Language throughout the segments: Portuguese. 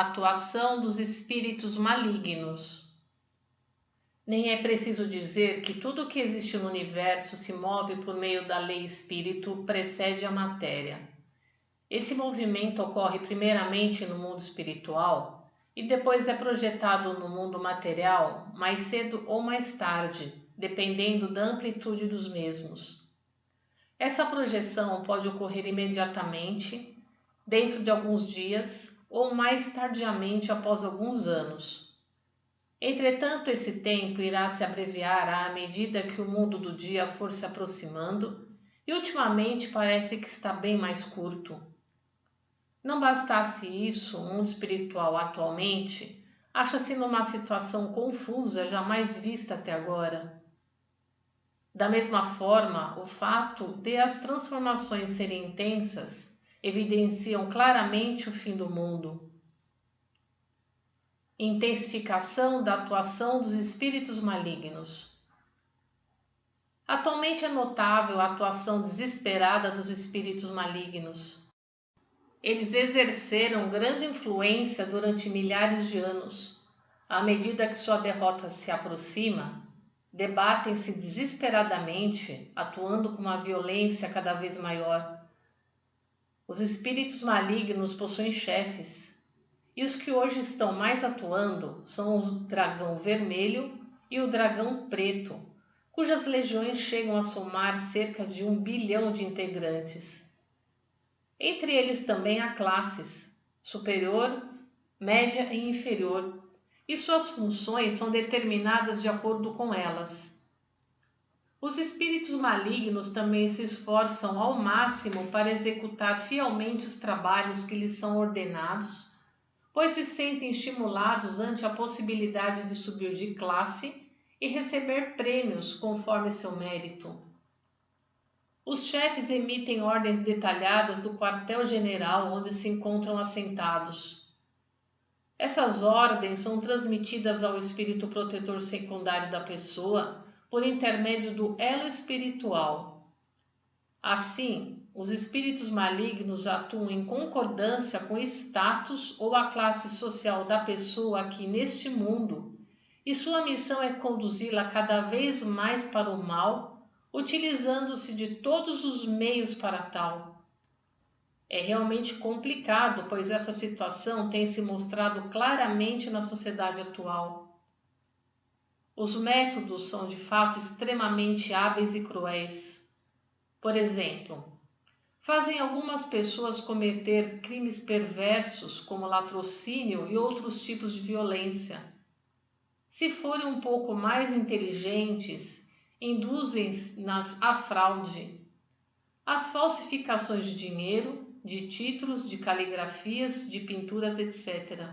Atuação dos espíritos malignos. Nem é preciso dizer que tudo o que existe no universo se move por meio da lei espírito, precede a matéria. Esse movimento ocorre primeiramente no mundo espiritual e depois é projetado no mundo material, mais cedo ou mais tarde, dependendo da amplitude dos mesmos. Essa projeção pode ocorrer imediatamente, dentro de alguns dias, ou mais tardiamente após alguns anos. Entretanto, esse tempo irá se abreviar à medida que o mundo do dia for se aproximando e ultimamente parece que está bem mais curto. Não bastasse isso, o mundo espiritual atualmente acha-se numa situação confusa jamais vista até agora. Da mesma forma, o fato de as transformações serem intensas evidenciam claramente o fim do mundo. Intensificação da atuação dos espíritos malignos. Atualmente é notável a atuação desesperada dos espíritos malignos. Eles exerceram grande influência durante milhares de anos. À medida que sua derrota se aproxima, debatem-se desesperadamente, atuando com uma violência cada vez maior. Os espíritos malignos possuem chefes, e os que hoje estão mais atuando são o dragão vermelho e o dragão preto, cujas legiões chegam a somar cerca de 1 bilhão de integrantes. Entre eles também há classes, superior, média e inferior, e suas funções são determinadas de acordo com elas. Os espíritos malignos também se esforçam ao máximo para executar fielmente os trabalhos que lhes são ordenados, pois se sentem estimulados ante a possibilidade de subir de classe e receber prêmios conforme seu mérito. Os chefes emitem ordens detalhadas do quartel-general onde se encontram assentados. Essas ordens são transmitidas ao espírito protetor secundário da pessoa por intermédio do elo espiritual. Assim, os espíritos malignos atuam em concordância com o status ou a classe social da pessoa aqui neste mundo, e sua missão é conduzi-la cada vez mais para o mal, utilizando-se de todos os meios para tal. É realmente complicado, pois essa situação tem se mostrado claramente na sociedade atual. Os métodos são de fato extremamente hábeis e cruéis. Por exemplo, fazem algumas pessoas cometer crimes perversos como latrocínio e outros tipos de violência. Se forem um pouco mais inteligentes, induzem-nas à fraude, às falsificações de dinheiro, de títulos, de caligrafias, de pinturas, etc.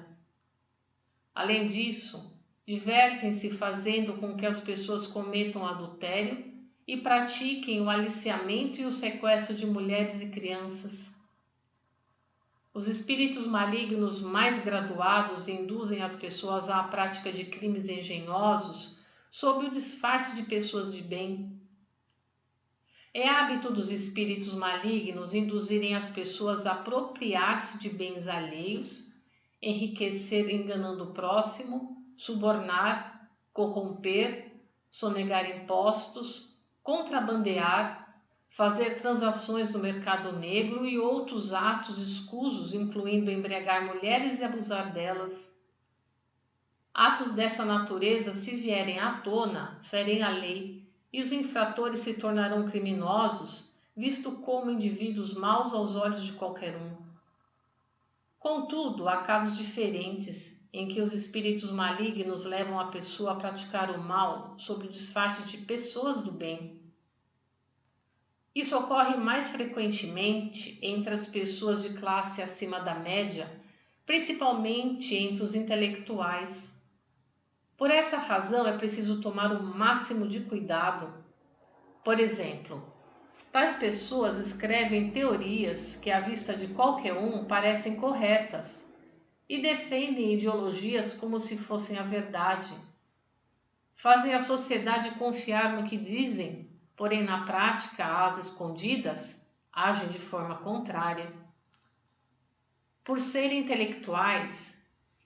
Além disso, divertem-se fazendo com que as pessoas cometam adultério e pratiquem o aliciamento e o sequestro de mulheres e crianças. Os espíritos malignos mais graduados induzem as pessoas à prática de crimes engenhosos sob o disfarce de pessoas de bem. É hábito dos espíritos malignos induzirem as pessoas a apropriar-se de bens alheios, enriquecer enganando o próximo, subornar, corromper, sonegar impostos, contrabandear, fazer transações no mercado negro e outros atos escusos, incluindo embriagar mulheres e abusar delas. Atos dessa natureza, se vierem à tona, ferem a lei, e os infratores se tornarão criminosos, visto como indivíduos maus aos olhos de qualquer um. Contudo, há casos diferentes, em que os espíritos malignos levam a pessoa a praticar o mal sob o disfarce de pessoas do bem. Isso ocorre mais frequentemente entre as pessoas de classe acima da média, principalmente entre os intelectuais. Por essa razão, é preciso tomar o máximo de cuidado. Por exemplo, tais pessoas escrevem teorias que, à vista de qualquer um, parecem corretas e defendem ideologias como se fossem a verdade. Fazem a sociedade confiar no que dizem, porém na prática, às escondidas, agem de forma contrária. Por serem intelectuais,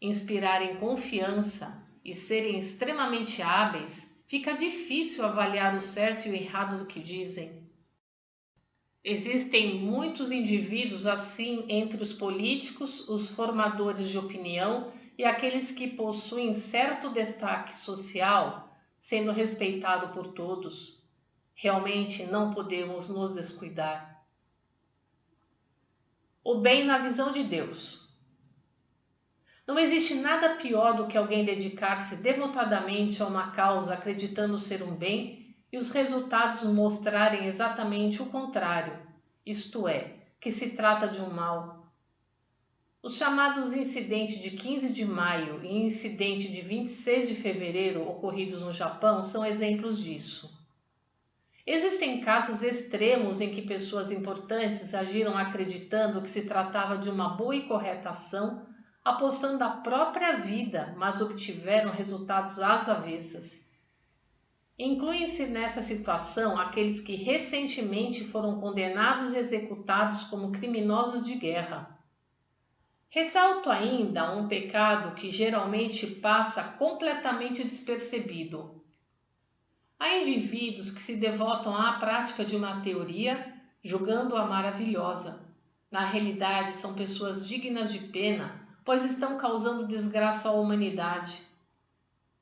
inspirarem confiança e serem extremamente hábeis, fica difícil avaliar o certo e o errado do que dizem. Existem muitos indivíduos assim entre os políticos, os formadores de opinião e aqueles que possuem certo destaque social, sendo respeitado por todos. Realmente não podemos nos descuidar. O bem na visão de Deus. Não existe nada pior do que alguém dedicar-se devotadamente a uma causa acreditando ser um bem e os resultados mostrarem exatamente o contrário, isto é, que se trata de um mal. Os chamados incidente de 15 de maio e incidente de 26 de fevereiro ocorridos no Japão são exemplos disso. Existem casos extremos em que pessoas importantes agiram acreditando que se tratava de uma boa e correta ação, apostando a própria vida, mas obtiveram resultados às avessas. Incluem-se nessa situação aqueles que recentemente foram condenados e executados como criminosos de guerra. Ressalto ainda um pecado que geralmente passa completamente despercebido. Há indivíduos que se devotam à prática de uma teoria, julgando-a maravilhosa. Na realidade, são pessoas dignas de pena, pois estão causando desgraça à humanidade.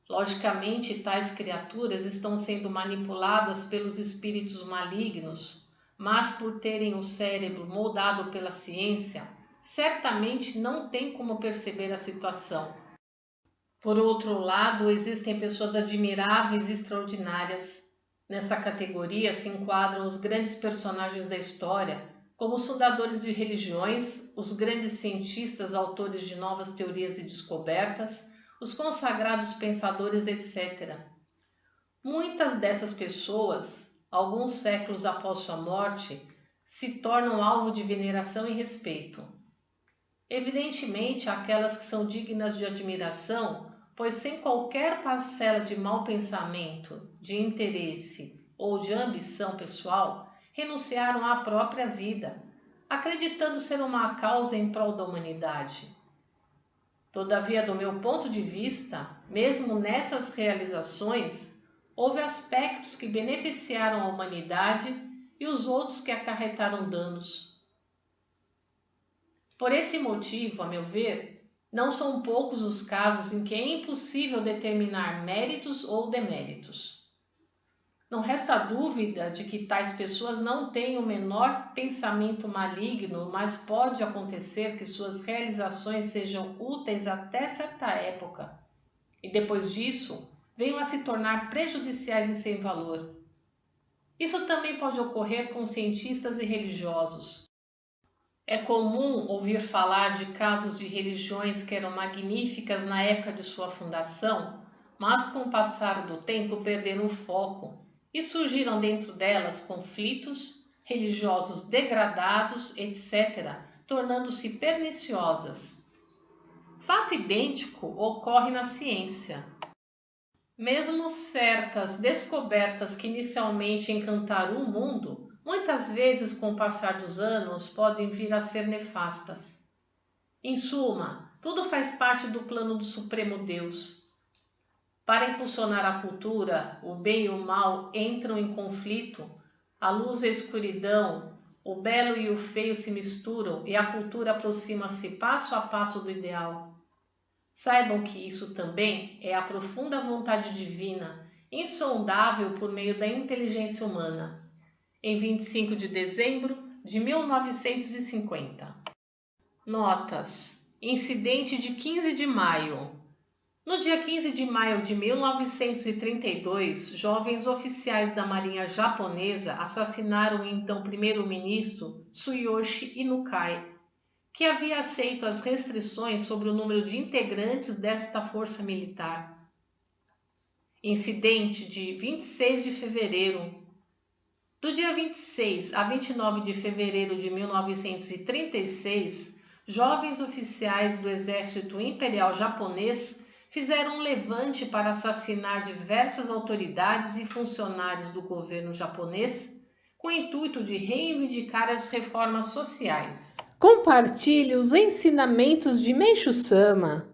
Logicamente, tais criaturas estão sendo manipuladas pelos espíritos malignos, mas por terem o cérebro moldado pela ciência, certamente não têm como perceber a situação. Por outro lado, existem pessoas admiráveis e extraordinárias. Nessa categoria se enquadram os grandes personagens da história, como os fundadores de religiões, os grandes cientistas, autores de novas teorias e descobertas, os consagrados pensadores, etc. Muitas dessas pessoas, alguns séculos após sua morte, se tornam alvo de veneração e respeito. Evidentemente, aquelas que são dignas de admiração, pois sem qualquer parcela de mau pensamento, de interesse ou de ambição pessoal, renunciaram à própria vida, acreditando ser uma causa em prol da humanidade. Todavia, do meu ponto de vista, mesmo nessas realizações, houve aspectos que beneficiaram a humanidade e os outros que acarretaram danos. Por esse motivo, a meu ver, não são poucos os casos em que é impossível determinar méritos ou deméritos. Não resta dúvida de que tais pessoas não têm o menor pensamento maligno, mas pode acontecer que suas realizações sejam úteis até certa época, e depois disso venham a se tornar prejudiciais e sem valor. Isso também pode ocorrer com cientistas e religiosos. É comum ouvir falar de casos de religiões que eram magníficas na época de sua fundação, mas com o passar do tempo perderam o foco e surgiram dentro delas conflitos, religiosos degradados, etc., tornando-se perniciosas. Fato idêntico ocorre na ciência. Mesmo certas descobertas que inicialmente encantaram o mundo, muitas vezes, com o passar dos anos, podem vir a ser nefastas. Em suma, tudo faz parte do plano do Supremo Deus. Para impulsionar a cultura, o bem e o mal entram em conflito, a luz e a escuridão, o belo e o feio se misturam e a cultura aproxima-se passo a passo do ideal. Saibam que isso também é a profunda vontade divina, insondável por meio da inteligência humana. Em 25 de dezembro de 1950. Notas. Incidente de 15 de maio. No dia 15 de maio de 1932, jovens oficiais da Marinha Japonesa assassinaram o então primeiro-ministro Tsuyoshi Inukai, que havia aceito as restrições sobre o número de integrantes desta força militar. Incidente de 26 de fevereiro. Do dia 26 a 29 de fevereiro de 1936, jovens oficiais do Exército Imperial Japonês fizeram um levante para assassinar diversas autoridades e funcionários do governo japonês, com o intuito de reivindicar as reformas sociais. Compartilhe os ensinamentos de Meishu Sama.